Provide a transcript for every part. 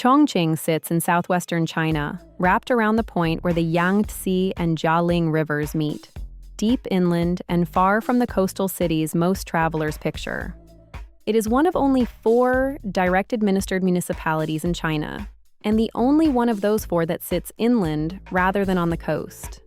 Chongqing sits in southwestern China, wrapped around the point where the Yangtze and Jialing rivers meet, deep inland and far from the coastal cities most travelers picture. It is one of only 4 direct-administered municipalities in China, and the only one of those 4 that sits inland rather than on the coast.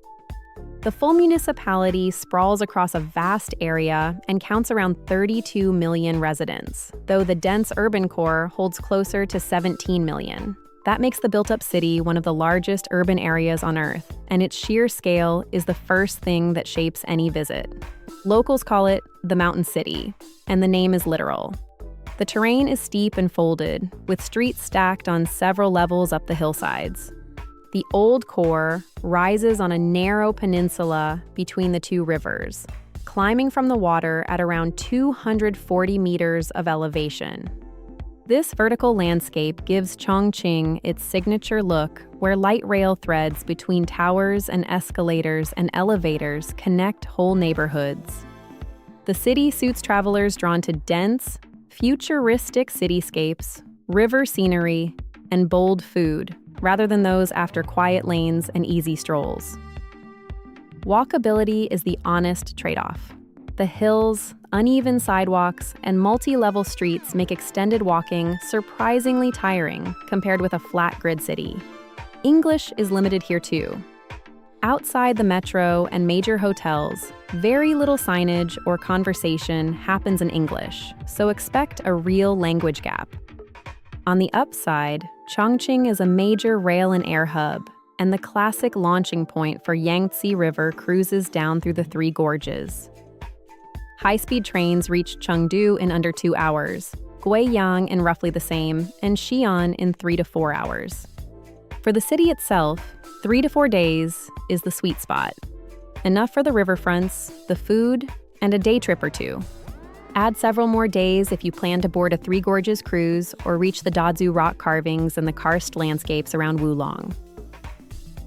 The full municipality sprawls across a vast area and counts around 32 million residents, though the dense urban core holds closer to 17 million. That makes the built-up city one of the largest urban areas on Earth, and its sheer scale is the first thing that shapes any visit. Locals call it the Mountain City, and the name is literal. The terrain is steep and folded, with streets stacked on several levels up the hillsides. The old core rises on a narrow peninsula between the 2 rivers, climbing from the water at around 240 meters of elevation. This vertical landscape gives Chongqing its signature look, where light rail threads between towers and escalators and elevators connect whole neighborhoods. The city suits travelers drawn to dense, futuristic cityscapes, river scenery, and bold food, rather than those after quiet lanes and easy strolls. Walkability is the honest trade-off. The hills, uneven sidewalks, and multi-level streets make extended walking surprisingly tiring compared with a flat grid city. English is limited here too. Outside the metro and major hotels, very little signage or conversation happens in English, so expect a real language gap. On the upside, Chongqing is a major rail and air hub, and the classic launching point for Yangtze River cruises down through the 3 gorges. High-speed trains reach Chengdu in under 2 hours, Guiyang in roughly the same, and Xi'an in 3 to 4 hours. For the city itself, 3 to 4 days is the sweet spot. Enough for the riverfronts, the food, and a day trip or 2. Add several more days if you plan to board a 3 Gorges cruise or reach the Dazu rock carvings and the karst landscapes around Wulong.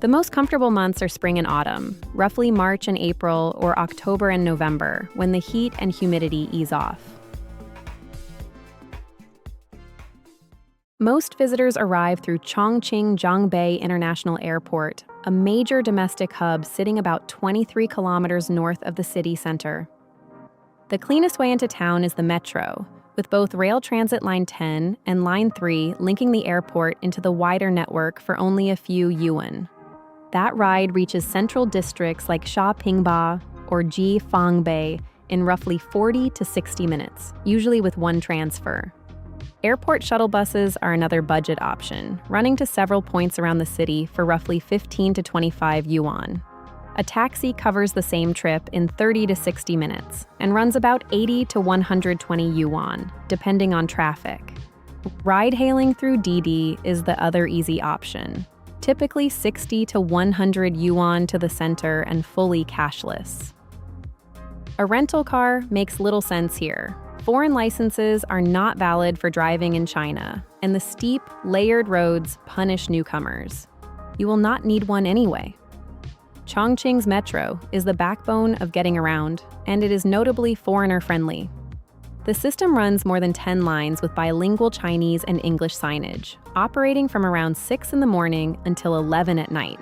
The most comfortable months are spring and autumn, roughly March and April or October and November, when the heat and humidity ease off. Most visitors arrive through Chongqing Zhongbei International Airport, a major domestic hub sitting about 23 kilometers north of the city center. The cleanest way into town is the metro, with both Rail Transit Line 10 and Line 3 linking the airport into the wider network for only a few yuan. That ride reaches central districts like Shapingba or Jifangbei in roughly 40 to 60 minutes, usually with 1 transfer. Airport shuttle buses are another budget option, running to several points around the city for roughly 15 to 25 yuan. A taxi covers the same trip in 30 to 60 minutes and runs about 80 to 120 yuan, depending on traffic. Ride-hailing through Didi is the other easy option, typically 60 to 100 yuan to the center and fully cashless. A rental car makes little sense here. Foreign licenses are not valid for driving in China, and the steep, layered roads punish newcomers. You will not need one anyway. Chongqing's metro is the backbone of getting around, and it is notably foreigner-friendly. The system runs more than 10 lines with bilingual Chinese and English signage, operating from around 6 in the morning until 11 at night.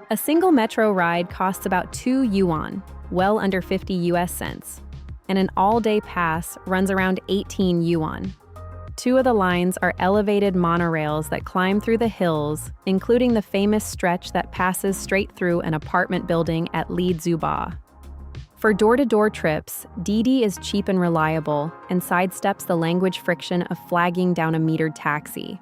A single metro ride costs about 2 yuan, well under 50 US cents, and an all-day pass runs around 18 yuan. 2 of the lines are elevated monorails that climb through the hills, including the famous stretch that passes straight through an apartment building at Lizuba. For door-to-door trips, Didi is cheap and reliable and sidesteps the language friction of flagging down a metered taxi.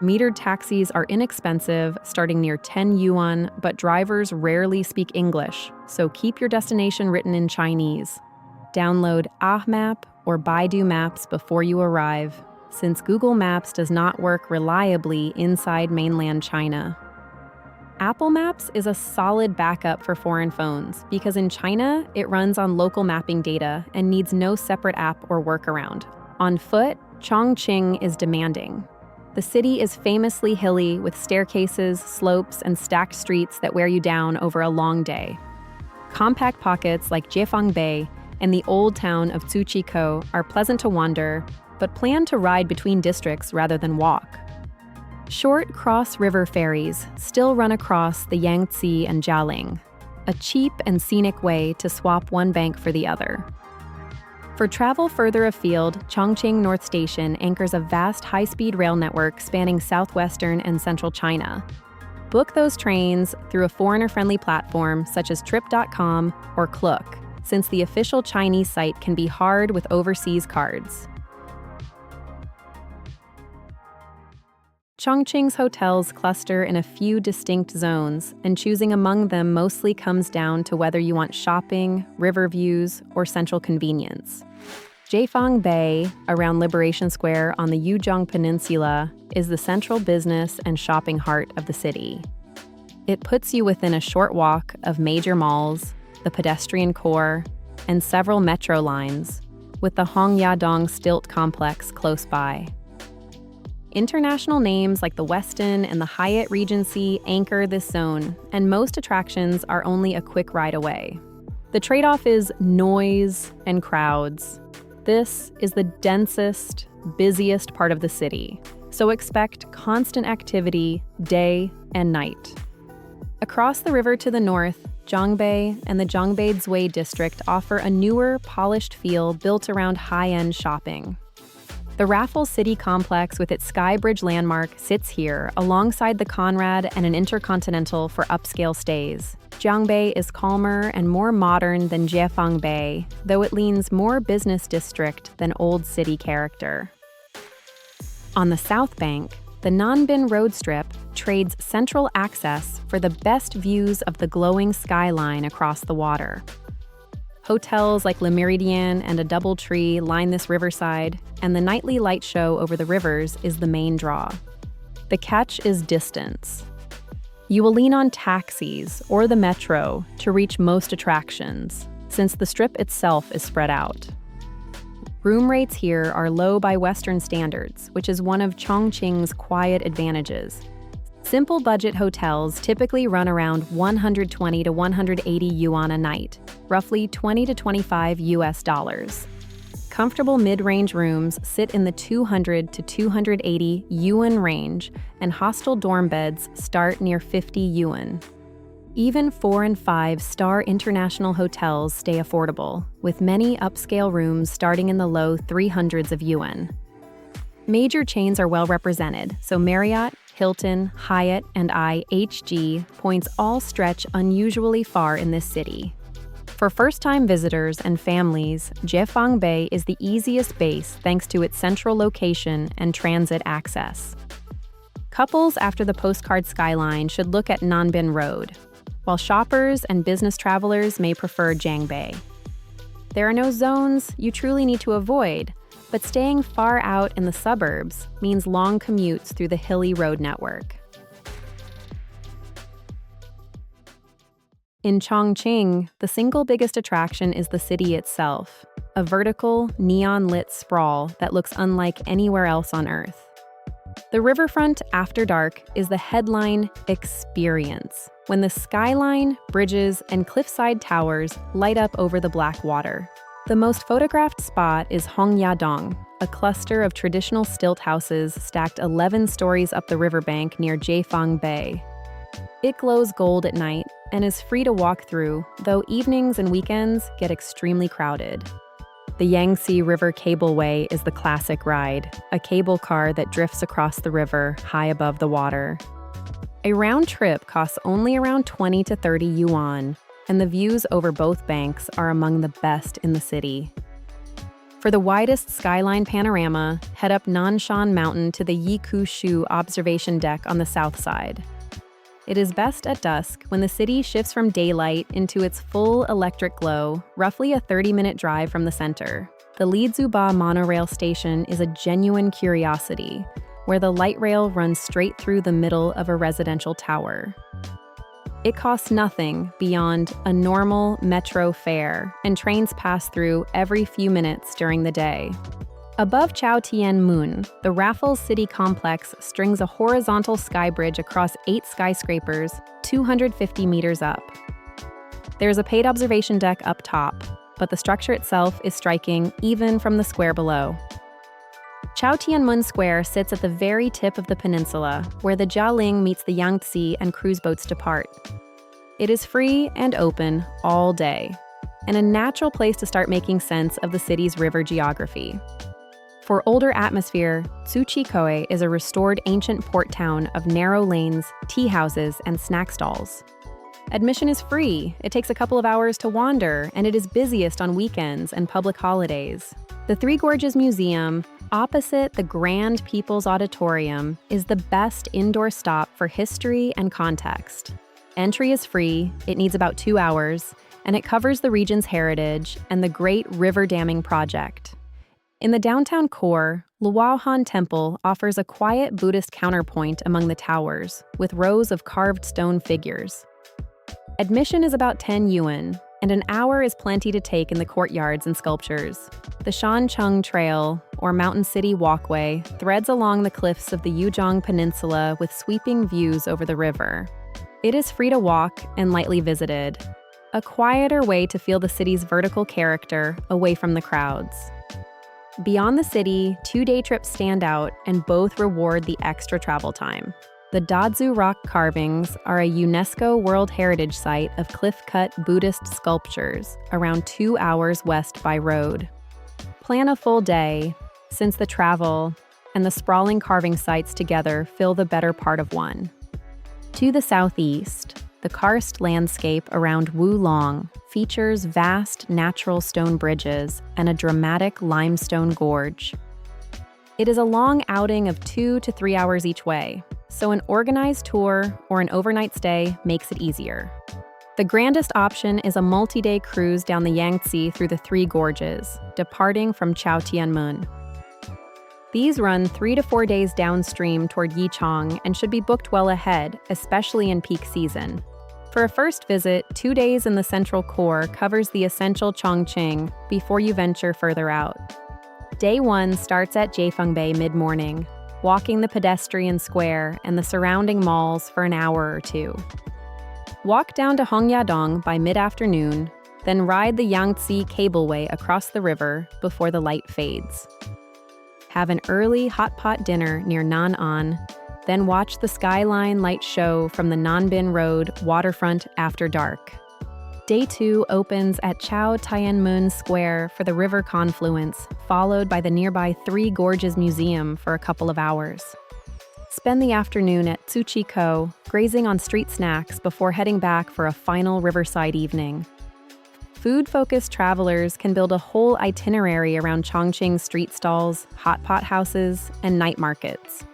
Metered taxis are inexpensive, starting near 10 yuan, but drivers rarely speak English, so keep your destination written in Chinese. Download Ahmap or Baidu Maps before you arrive, since Google Maps does not work reliably inside mainland China. Apple Maps is a solid backup for foreign phones because in China, it runs on local mapping data and needs no separate app or workaround. On foot, Chongqing is demanding. The city is famously hilly with staircases, slopes, and stacked streets that wear you down over a long day. Compact pockets like Jifangbei and the old town of Tsuchiko are pleasant to wander, but plan to ride between districts rather than walk. Short cross-river ferries still run across the Yangtze and Jialing, a cheap and scenic way to swap one bank for the other. For travel further afield, Chongqing North Station anchors a vast high-speed rail network spanning southwestern and central China. Book those trains through a foreigner-friendly platform such as Trip.com or Klook, since the official Chinese site can be hard with overseas cards. Chongqing's hotels cluster in a few distinct zones, and choosing among them mostly comes down to whether you want shopping, river views, or central convenience. Jiefang Bay, around Liberation Square on the Yuzhong Peninsula, is the central business and shopping heart of the city. It puts you within a short walk of major malls, the pedestrian core, and several metro lines, with the Hongyadong stilt complex close by. International names like the Westin and the Hyatt Regency anchor this zone, and most attractions are only a quick ride away. The trade-off is noise and crowds. This is the densest, busiest part of the city, so expect constant activity day and night. Across the river to the north, Zhongbei and the Zhongbei district offer a newer, polished feel built around high-end shopping. The Raffles City complex with its Sky Bridge landmark sits here alongside the Conrad and an Intercontinental for upscale stays. Zhongbei is calmer and more modern than Jiefang Bay, though it leans more business district than old city character. On the south bank, the Nanbin Road Strip trades central access for the best views of the glowing skyline across the water. Hotels like Le Méridien and a DoubleTree line this riverside, and the nightly light show over the rivers is the main draw. The catch is distance. You will lean on taxis or the metro to reach most attractions, since the strip itself is spread out. Room rates here are low by Western standards, which is one of Chongqing's quiet advantages. Simple budget hotels typically run around 120 to 180 yuan a night, roughly 20 to 25 US dollars. Comfortable mid-range rooms sit in the 200 to 280 yuan range, and hostel dorm beds start near 50 yuan. Even 4- and 5-star international hotels stay affordable, with many upscale rooms starting in the low 300s of yuan. Major chains are well represented, so Marriott, Hilton, Hyatt, and IHG points all stretch unusually far in this city. For first-time visitors and families, Jiefang Bay is the easiest base thanks to its central location and transit access. Couples after the postcard skyline should look at Nanbin Road, while shoppers and business travelers may prefer Jiangbei. There are no zones you truly need to avoid, but staying far out in the suburbs means long commutes through the hilly road network. In Chongqing, the single biggest attraction is the city itself, a vertical, neon-lit sprawl that looks unlike anywhere else on Earth. The riverfront after dark is the headline experience, when the skyline, bridges, and cliffside towers light up over the black water. The most photographed spot is Hongyadong, a cluster of traditional stilt houses stacked 11 stories up the riverbank near Jiefang Bay. It glows gold at night and is free to walk through, though evenings and weekends get extremely crowded. The Yangtze River Cableway is the classic ride, a cable car that drifts across the river high above the water. A round trip costs only around 20 to 30 yuan, and the views over both banks are among the best in the city. For the widest skyline panorama, head up Nanshan Mountain to the Yikushu observation deck on the south side. It is best at dusk when the city shifts from daylight into its full electric glow, roughly a 30-minute drive from the center. The Lizuba monorail station is a genuine curiosity, where the light rail runs straight through the middle of a residential tower. It costs nothing beyond a normal metro fare, and trains pass through every few minutes during the day. Above Chaotian Moon, the Raffles City complex strings a horizontal sky bridge across 8 skyscrapers, 250 meters up. There's a paid observation deck up top, but the structure itself is striking even from the square below. Chao Tianmun Square sits at the very tip of the peninsula, where the Jialing meets the Yangtze and cruise boats depart. It is free and open all day, and a natural place to start making sense of the city's river geography. For older atmosphere, Tsuchikoe is a restored ancient port town of narrow lanes, tea houses, and snack stalls. Admission is free. It takes a couple of hours to wander, and it is busiest on weekends and public holidays. The Three Gorges Museum, opposite the Grand People's Auditorium, is the best indoor stop for history and context. Entry is free, it needs about 2 hours, and it covers the region's heritage and the Great River Damming Project. In the downtown core, Luohan Temple offers a quiet Buddhist counterpoint among the towers, with rows of carved stone figures. Admission is about 10 yuan, and an hour is plenty to take in the courtyards and sculptures. The Shancheng Trail, or Mountain City Walkway, threads along the cliffs of the Yuzhong Peninsula with sweeping views over the river. It is free to walk and lightly visited, a quieter way to feel the city's vertical character away from the crowds. Beyond the city, 2-day trips stand out and both reward the extra travel time. The Dadzu rock carvings are a UNESCO World Heritage Site of cliff-cut Buddhist sculptures around 2 hours west by road. Plan a full day, since the travel and the sprawling carving sites together fill the better part of one. To the southeast, the karst landscape around Wulong features vast natural stone bridges and a dramatic limestone gorge. It is a long outing of 2 to 3 hours each way, so an organized tour or an overnight stay makes it easier. The grandest option is a multi-day cruise down the Yangtze through the Three Gorges, departing from Chao Tianmun. These run 3 to 4 days downstream toward Yichang and should be booked well ahead, especially in peak season. For a first visit, 2 days in the central core covers the essential Chongqing before you venture further out. Day 1 starts at Jiefengbei mid-morning, walking the pedestrian square and the surrounding malls for an hour or 2. Walk down to Hongyadong by mid-afternoon, then ride the Yangtze cableway across the river before the light fades. Have an early hotpot dinner near Nan'an, then watch the skyline light show from the Nanbin Road waterfront after dark. Day 2 opens at Chao Tianmun Square for the river confluence, followed by the nearby Three Gorges Museum for a couple of hours. Spend the afternoon at Tsuchikoe, grazing on street snacks before heading back for a final riverside evening. Food-focused travelers can build a whole itinerary around Chongqing street stalls, hot pot houses, and night markets.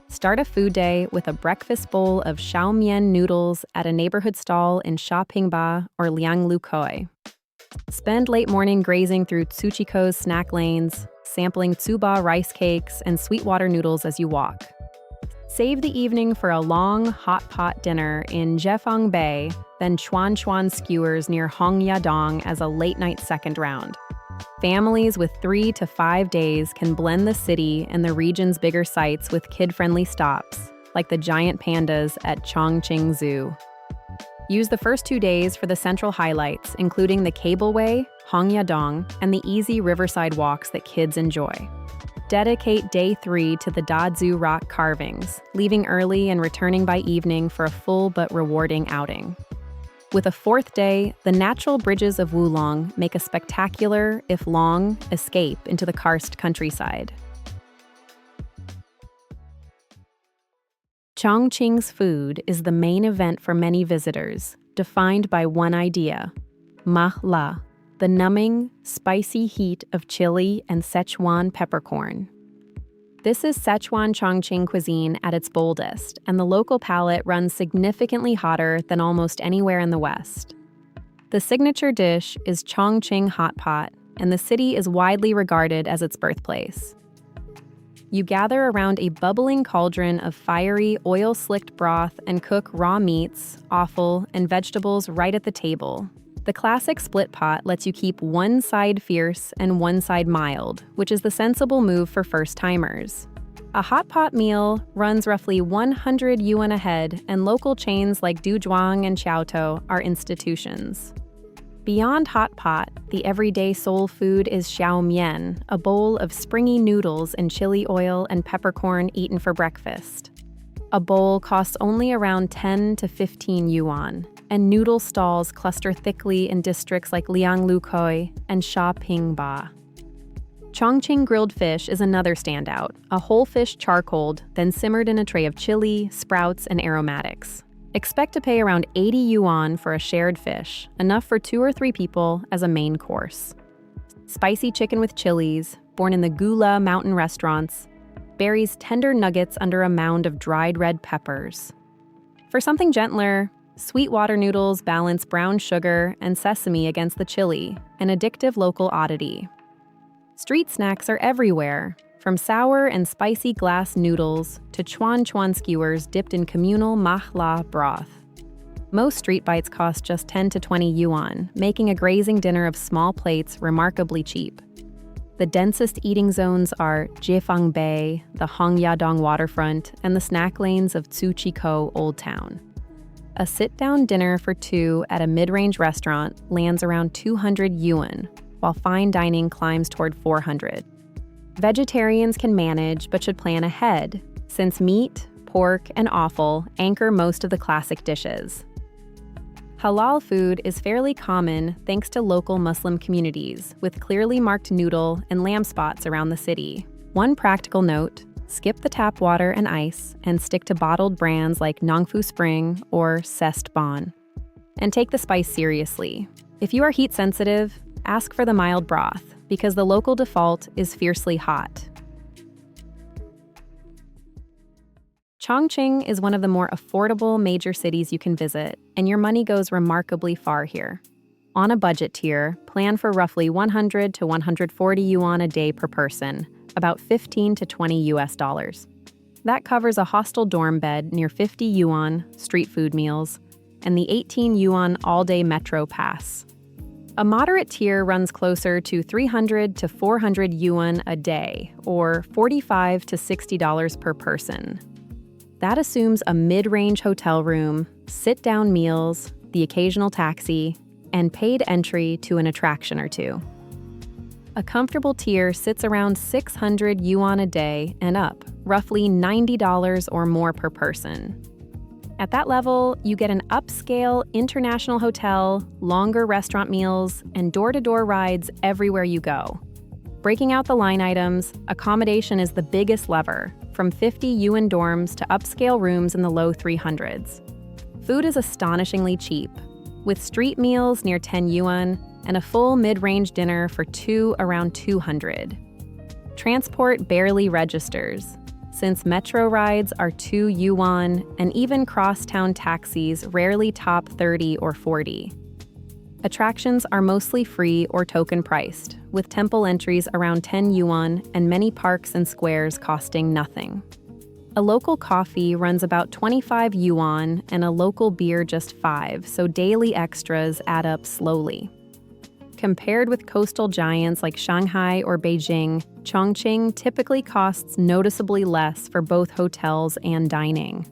Start a food day with a breakfast bowl of xiaomian noodles at a neighborhood stall in Shapingba or Lianglukoi. Spend late morning grazing through Tsuchiko's snack lanes, sampling tsuba rice cakes and sweetwater noodles as you walk. Save the evening for a long hot pot dinner in Jiefengbei, then chuan skewers near Hongyadong as a late-night second round. Families with 3 to 5 days can blend the city and the region's bigger sites with kid-friendly stops, like the giant pandas at Chongqing Zoo. Use the first 2 days for the central highlights, including the cableway, Hongyadong, and the easy riverside walks that kids enjoy. Dedicate Day 3 to the Dadzu rock carvings, leaving early and returning by evening for a full but rewarding outing. With a 4th day, the natural bridges of Wulong make a spectacular, if long, escape into the karst countryside. Chongqing's food is the main event for many visitors, defined by one idea: mahla, the numbing, spicy heat of chili and Sichuan peppercorn. This is Sichuan Chongqing cuisine at its boldest, and the local palate runs significantly hotter than almost anywhere in the West. The signature dish is Chongqing Hotpot, and the city is widely regarded as its birthplace. You gather around a bubbling cauldron of fiery, oil-slicked broth and cook raw meats, offal, and vegetables right at the table. The classic split pot lets you keep one side fierce and one side mild, which is the sensible move for first-timers. A hot pot meal runs roughly 100 yuan a head, and local chains like Duzhuang and Xiaotou are institutions. Beyond Hotpot, the everyday soul food is xiaomian, a bowl of springy noodles in chili oil and peppercorn eaten for breakfast. A bowl costs only around 10 to 15 yuan, and noodle stalls cluster thickly in districts like Lianglukoi and Shapingba. Chongqing grilled fish is another standout, a whole fish charcoaled, then simmered in a tray of chili, sprouts, and aromatics. Expect to pay around 80 yuan for a shared fish, enough for 2 or 3 people as a main course. Spicy chicken with chilies, born in the Gula mountain restaurants, buries tender nuggets under a mound of dried red peppers. For something gentler, sweet water noodles balance brown sugar and sesame against the chili, an addictive local oddity. Street snacks are everywhere, from sour and spicy glass noodles to chuan skewers dipped in communal mahla broth. Most street bites cost just 10 to 20 yuan, making a grazing dinner of small plates remarkably cheap. The densest eating zones are Jiefang Bay, the Hongyadong waterfront, and the snack lanes of Tsuchiko Old Town. A sit-down dinner for 2 at a mid-range restaurant lands around 200 yuan, while fine dining climbs toward 400. Vegetarians can manage but should plan ahead, since meat, pork, and offal anchor most of the classic dishes. Halal food is fairly common thanks to local Muslim communities, with clearly marked noodle and lamb spots around the city. One practical note: skip the tap water and ice and stick to bottled brands like Nongfu Spring or Cest Bon. And take the spice seriously. If you are heat sensitive, ask for the mild broth, because the local default is fiercely hot. Chongqing is one of the more affordable major cities you can visit, and your money goes remarkably far here. On a budget tier, plan for roughly 100 to 140 yuan a day per person, about 15 to 20 US dollars. That covers a hostel dorm bed near 50 yuan, street food meals, and the 18 yuan all-day metro pass. A moderate tier runs closer to 300 to 400 yuan a day, or $45 to $60 per person. That assumes a mid-range hotel room, sit-down meals, the occasional taxi, and paid entry to an attraction or two. A comfortable tier sits around 600 yuan a day and up, roughly $90 or more per person. At that level, you get an upscale international hotel, longer restaurant meals, and door-to-door rides everywhere you go. Breaking out the line items, accommodation is the biggest lever, from 50 yuan dorms to upscale rooms in the low 300s. Food is astonishingly cheap, with street meals near 10 yuan and a full mid-range dinner for 2 around 200. Transport barely registers, since metro rides are 2 yuan and even crosstown taxis rarely top 30 or 40. Attractions are mostly free or token priced, with temple entries around 10 yuan and many parks and squares costing nothing. A local coffee runs about 25 yuan and a local beer just 5, so daily extras add up slowly. Compared with coastal giants like Shanghai or Beijing, Chongqing typically costs noticeably less for both hotels and dining.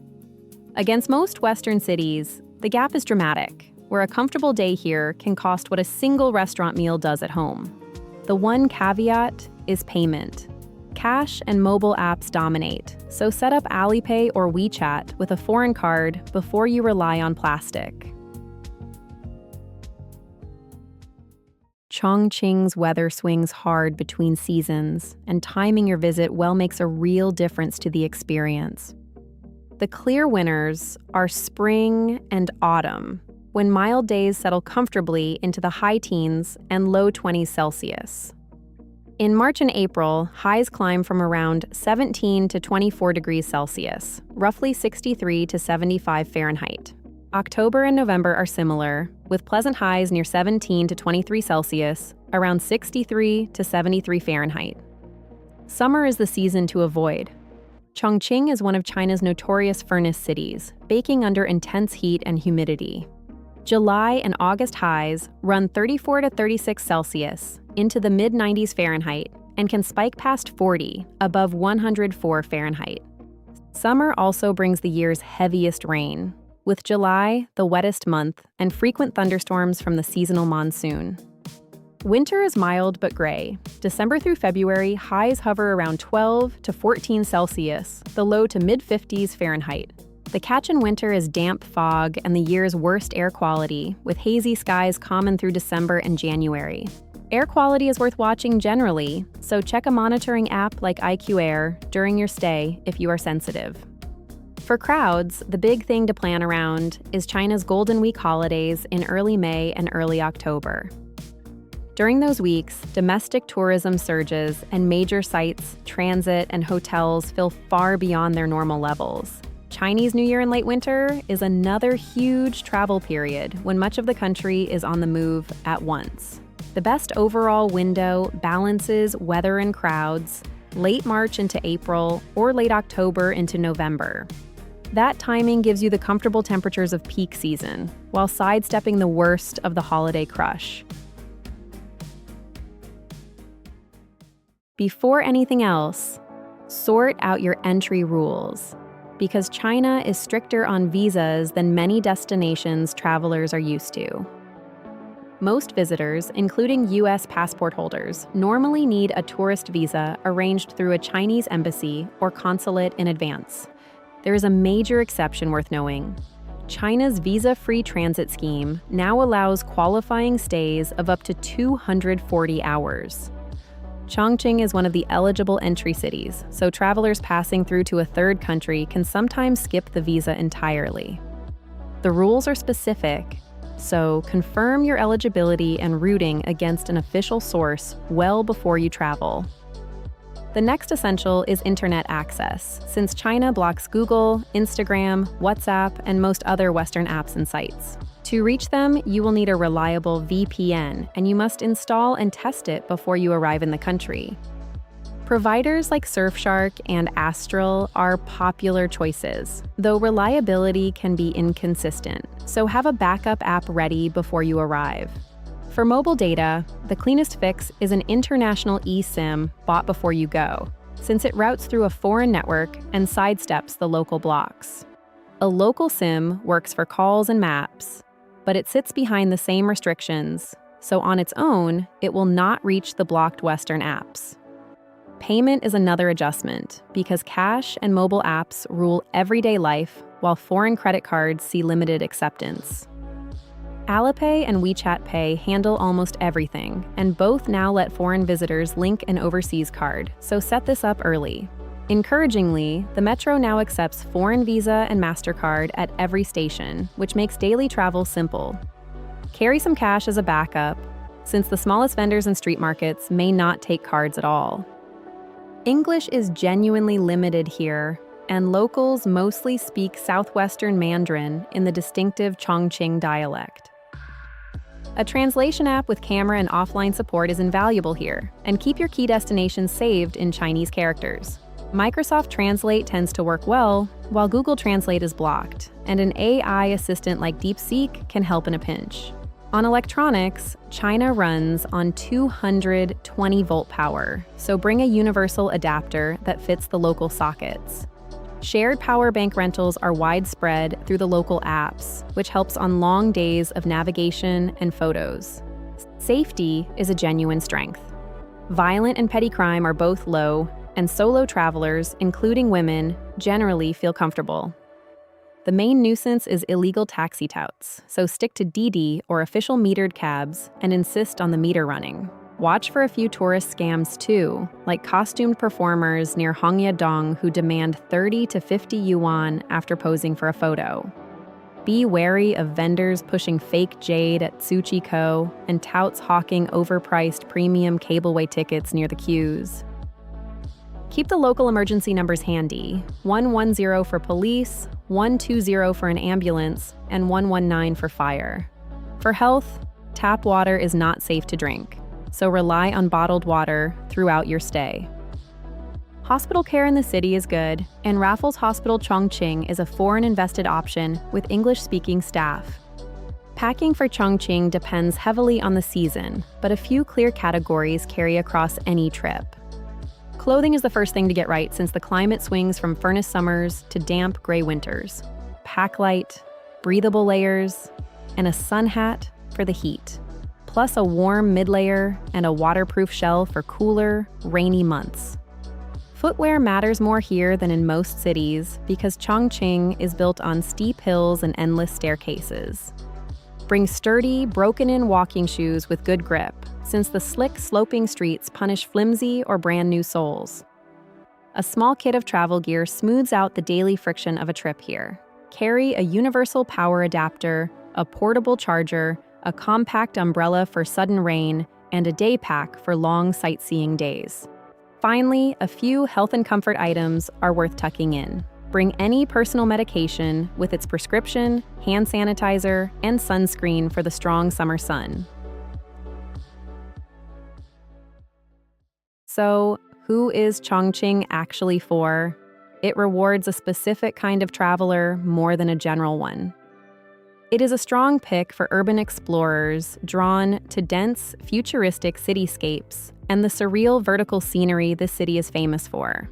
Against most Western cities, the gap is dramatic, where a comfortable day here can cost what a single restaurant meal does at home. The one caveat is payment. Cash and mobile apps dominate, so set up Alipay or WeChat with a foreign card before you rely on plastic. Chongqing's weather swings hard between seasons, and timing your visit well makes a real difference to the experience. The clear winters are spring and autumn, when mild days settle comfortably into the high teens and low 20s Celsius. In March and April, highs climb from around 17 to 24 degrees Celsius, roughly 63 to 75 Fahrenheit. October and November are similar, with pleasant highs near 17 to 23 Celsius, around 63 to 73 Fahrenheit. Summer is the season to avoid. Chongqing is one of China's notorious furnace cities, baking under intense heat and humidity. July and August highs run 34 to 36 Celsius into the mid-90s Fahrenheit and can spike past 40, above 104 Fahrenheit. Summer also brings the year's heaviest rain, with July the wettest month and frequent thunderstorms from the seasonal monsoon. Winter is mild but gray. December through February, highs hover around 12 to 14 Celsius, the low to mid-50s Fahrenheit. The catch in winter is damp fog and the year's worst air quality, with hazy skies common through December and January. Air quality is worth watching generally, so check a monitoring app like IQ Air during your stay if you are sensitive. For crowds, the big thing to plan around is China's Golden Week holidays in early May and early October. During those weeks, domestic tourism surges and major sites, transit, and hotels fill far beyond their normal levels. Chinese New Year in late winter is another huge travel period when much of the country is on the move at once. The best overall window balances weather and crowds, late March into April or late October into November. That timing gives you the comfortable temperatures of peak season, while sidestepping the worst of the holiday crush. Before anything else, sort out your entry rules, because China is stricter on visas than many destinations travelers are used to. Most visitors, including U.S. passport holders, normally need a tourist visa arranged through a Chinese embassy or consulate in advance. There is a major exception worth knowing. China's visa-free transit scheme now allows qualifying stays of up to 240 hours. Chongqing is one of the eligible entry cities, so travelers passing through to a third country can sometimes skip the visa entirely. The rules are specific, so confirm your eligibility and routing against an official source well before you travel. The next essential is internet access, since China blocks Google, Instagram, WhatsApp, and most other Western apps and sites. To reach them, you will need a reliable VPN, and you must install and test it before you arrive in the country. Providers like Surfshark and Astral are popular choices, though reliability can be inconsistent, so have a backup app ready before you arrive. For mobile data, the cleanest fix is an international eSIM bought before you go, since it routes through a foreign network and sidesteps the local blocks. A local SIM works for calls and maps, but it sits behind the same restrictions, so on its own, it will not reach the blocked Western apps. Payment is another adjustment, because cash and mobile apps rule everyday life, while foreign credit cards see limited acceptance. Alipay and WeChat Pay handle almost everything, and both now let foreign visitors link an overseas card, so set this up early. Encouragingly, the Metro now accepts foreign Visa and MasterCard at every station, which makes daily travel simple. Carry some cash as a backup, since the smallest vendors and street markets may not take cards at all. English is genuinely limited here, and locals mostly speak southwestern Mandarin in the distinctive Chongqing dialect. A translation app with camera and offline support is invaluable here, and keep your key destinations saved in Chinese characters. Microsoft Translate tends to work well, while Google Translate is blocked, and an AI assistant like DeepSeek can help in a pinch. On electronics, China runs on 220-volt power, so bring a universal adapter that fits the local sockets. Shared power bank rentals are widespread through the local apps, which helps on long days of navigation and photos. Safety is a genuine strength. Violent and petty crime are both low, and solo travelers, including women, generally feel comfortable. The main nuisance is illegal taxi touts, so stick to Didi or official metered cabs and insist on the meter running. Watch for a few tourist scams too, like costumed performers near Hongyadong who demand 30 to 50 yuan after posing for a photo. Be wary of vendors pushing fake jade at Tsuchiko and touts hawking overpriced premium cableway tickets near the queues. Keep the local emergency numbers handy: 110 for police, 120 for an ambulance, and 119 for fire. For health, tap water is not safe to drink, so rely on bottled water throughout your stay. Hospital care in the city is good, and Raffles Hospital Chongqing is a foreign-invested option with English-speaking staff. Packing for Chongqing depends heavily on the season, but a few clear categories carry across any trip. Clothing is the first thing to get right since the climate swings from furnace summers to damp, gray winters. Pack light, breathable layers, and a sun hat for the heat, plus a warm mid-layer and a waterproof shell for cooler, rainy months. Footwear matters more here than in most cities because Chongqing is built on steep hills and endless staircases. Bring sturdy, broken-in walking shoes with good grip, since the slick, sloping streets punish flimsy or brand-new soles. A small kit of travel gear smooths out the daily friction of a trip here. Carry a universal power adapter, a portable charger, a compact umbrella for sudden rain, and a day pack for long sightseeing days. Finally, a few health and comfort items are worth tucking in. Bring any personal medication with its prescription, hand sanitizer, and sunscreen for the strong summer sun. So, who is Chongqing actually for? It rewards a specific kind of traveler more than a general one. It is a strong pick for urban explorers drawn to dense, futuristic cityscapes and the surreal vertical scenery this city is famous for.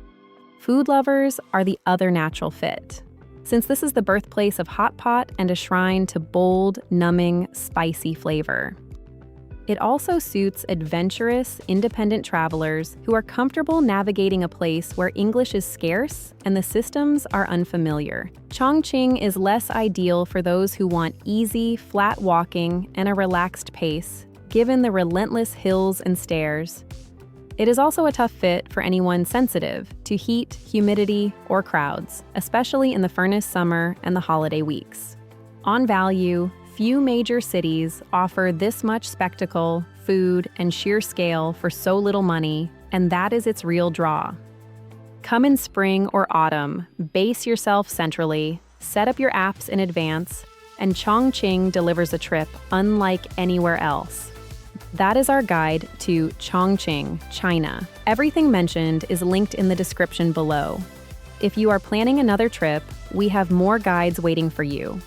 Food lovers are the other natural fit, since this is the birthplace of Hotpot and a shrine to bold, numbing, spicy flavor. It also suits adventurous, independent travelers who are comfortable navigating a place where English is scarce and the systems are unfamiliar. Chongqing is less ideal for those who want easy, flat walking and a relaxed pace, given the relentless hills and stairs. It is also a tough fit for anyone sensitive to heat, humidity, or crowds, especially in the furnace summer and the holiday weeks. On value, few major cities offer this much spectacle, food, and sheer scale for so little money, and that is its real draw. Come in spring or autumn, base yourself centrally, set up your apps in advance, and Chongqing delivers a trip unlike anywhere else. That is our guide to Chongqing, China. Everything mentioned is linked in the description below. If you are planning another trip, we have more guides waiting for you.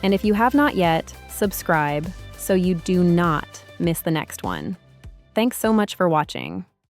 And if you have not yet, subscribe so you do not miss the next one. Thanks so much for watching.